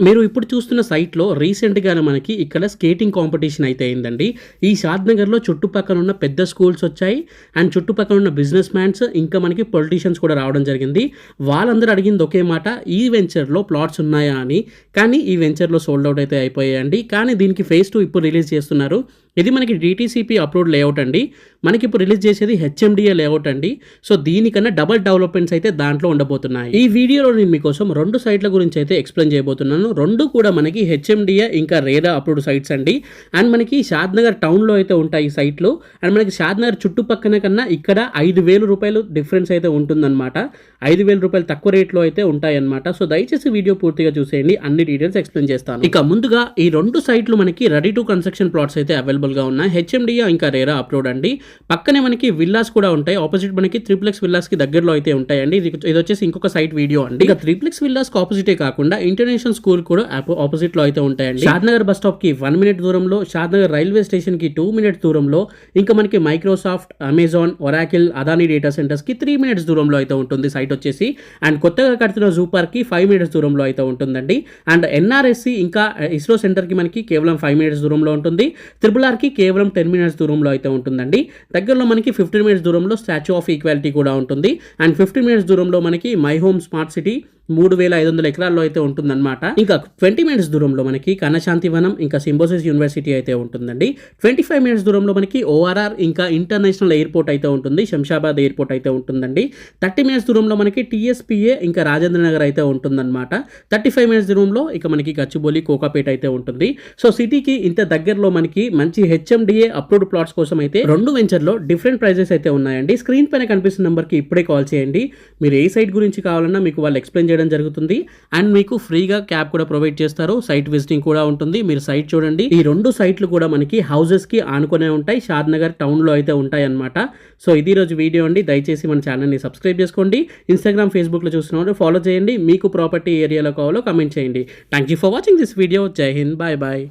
మీరు ఇప్పుడు చూస్తున్న సైట్‌లో రీసెంట్‌గానే మనకి ఇక్కడ స్కేటింగ్ కాంపిటీషన్ అయితే అయిందండి. ఈ షాద్‌నగర్‌లో చుట్టుపక్కల ఉన్న పెద్ద స్కూల్స్ వచ్చాయి. అండ్ చుట్టుపక్కల ఉన్న బిజినెస్ మ్యాన్స్ ఇంకా మనకి పొలిటీషియన్స్ కూడా రావడం జరిగింది. వాళ్ళందరూ అడిగింది ఒకే మాట, ఈ వెంచర్‌లో ప్లాట్స్ ఉన్నాయా అని. కానీ ఈ వెంచర్‌లో సోల్డ్ ఔట్ అయితే అయిపోయాయండి. కానీ దీనికి ఫేజ్ 2 ఇప్పుడు రిలీజ్ చేస్తున్నారు. ఇది మనకి డీటీసీపీ అప్రూవ్డ్ లేఅవుట్ అండి. మనకి ఇప్పుడు రిలీజ్ చేసేది హెచ్ఎండిఏ లేఅవుట్ అండి. సో దీనికన్నా డబుల్ డెవలప్‌మెంట్స్ అయితే దాంట్లో ఉండబోతున్నాయి. ఈ వీడియోలో నేను మీకోసం 2 సైట్‌ల గురించి అయితే ఎక్స్‌ప్లెయిన్ చేయబోతున్నాను. 2 కూడా మనకి హెచ్ఎండిఏ ఇంకా రేరా అప్రూవ్డ్ సైట్స్ అండి. అండ్ మనకి షాద్‌నగర్ టౌన్‌లో అయితే ఉంటాయి ఈ సైట్‌లు. అండ్ మనకి షాద్‌నగర్ చుట్టుపక్కన కన్నా ఇక్కడ రూ. 5,000 డిఫరెన్స్ అయితే ఉంటుందన్నమాట. రూ. 5,000 తక్కువ రేట్‌లో అయితే ఉంటాయన్నమాట. సో దయచేసి వీడియో పూర్తిగా చూసేయండి. అన్ని డీటెయిల్స్ ఎక్స్‌ప్లెయిన్ చేస్తాను. ఇక ముందుగా ఈ 2 సైట్‌లు మనకి రెడీ టు కన్‌స్ట్రక్షన్ ప్లాట్స్ అయితే అవైలబుల్‌గా ఉన్నాయి. హెచ్ఎండిఏ ఇంకా రేరా అప్రూవ్డ్ అండి. పక్కనే మనకి విల్లాస్ కూడా ఉంటాయి. ఆపోజిట్ మనకి త్రిప్లెక్స్ విల్లాస్‌కి దగ్గరలో అయితే ఉంటాయండి. ఇది వచ్చేసి ఇంకొక సైట్ వీడియో అండి. ఇక త్రిప్లెక్స్ విల్లాస్‌కి ఆపోజిటే కాకుండా ఇంటర్నేషనల్ స్కూల్ కూడా ఆపోజిట్లో అయితే ఉంటాయండి. షాద్‌నగర్ బస్ స్టాప్‌కి 1 మినిట్ దూరంలో, షాద్‌నగర్ రైల్వే స్టేషన్‌కి 2 మినిట్స్ దూరంలో, ఇంకా మనకి Microsoft, Amazon, Oracle, Adani data సెంటర్స్‌కి 3 మినిట్స్ దూరంలో అయితే ఉంటుంది సైట్ వచ్చేసి. అండ్ కొత్తగా కడుతున్న జూ పార్క్‌కి 5 మినిట్స్ దూరంలో అయితే ఉంటుందండి. అండ్ ఎన్ఆర్ఎస్సి ఇంకా ఇస్రో సెంటర్‌కి మనకి కేవలం 5 మినిట్స్ దూరంలో ఉంటుంది. ట్రిపుల్ ఆర్‌కి కేవలం 10 మినిట్స్ దూరంలో అయితే ఉంటుందండి. దగ్గరలో మనకి 15 మినిట్స్ దూరంలో స్టాచ్యూ ఆఫ్ ఈక్వాలిటీ కూడా ఉంటుంది. అండ్ 15 మినిట్స్ దూరంలో మనకి మై హోమ్ స్మార్ట్ సిటీ 3,500 ఎకరాల్లో అయితే ఉంటుందన్నమాట. ఇంకా 20 మినిట్స్ దూరంలో మనకి కనశాంతివనం ఇంకా సింబోసిస్ యూనివర్సిటీ అయితే ఉంటుందండి. 25 మినిట్స్ దూరంలో మనకి ఓఆర్ఆర్ ఇంకా ఇంటర్నేషనల్ ఎయిర్పోర్ట్ అయితే ఉంటుంది. శంషాబాద్ ఎయిర్పోర్ట్ అయితే ఉంటుందండి. 30 మినిట్స్ దూరంలో మనకి టీఎస్పీఏ ఇంకా రాజేంద్ర నగర్ అయితే ఉంటుందన్నమాట. 35 మినిట్స్ దూరంలో ఇక మనకి గచ్చిబౌలి, కోకాపేట అయితే ఉంటుంది. సో సిటీకి ఇంత దగ్గరలో మనకి మంచి హెచ్ఎండిఏ అప్రూవ్డ్ ప్లాట్స్ కోసం అయితే 2 వెంచర్లో డిఫరెంట్ ప్రైజెస్ అయితే ఉన్నాయండి. స్క్రీన్ పైన కనిపిస్తున్న నెంబర్కి ఇప్పుడే కాల్ చేయండి. మీరు ఏ సైట్ గురించి కావాలన్నా మీకు వాళ్ళు ఎక్స్ప్లెయిన్ చేయడం జరుగుతుంది. అండ్ మీకు ఫ్రీగా క్యాబ్ కూడా ప్రొవైడ్ చేస్తారు. సైట్ విజిటింగ్ కూడా ఉంటుంది. మీరు సైట్ చూడండి. ఈ 2 సైట్లు కూడా మనకి హౌసెస్ కి ఆనుకునే ఉంటాయి. షాద్‌నగర్ టౌన్ లో అయితే ఉంటాయి అన్నమాట. సో ఇది రోజు వీడియో అండి. దయచేసి మన ఛానల్ ని సబ్స్క్రైబ్ చేసుకోండి. ఇన్స్టాగ్రామ్, ఫేస్బుక్ లో చూస్తున్నవారు ఫాలో చేయండి. మీకు ప్రాపర్టీ ఏరియాలో కావాలో కమెంట్ చేయండి. Thank you for watching this video. జై హింద్. Bye bye.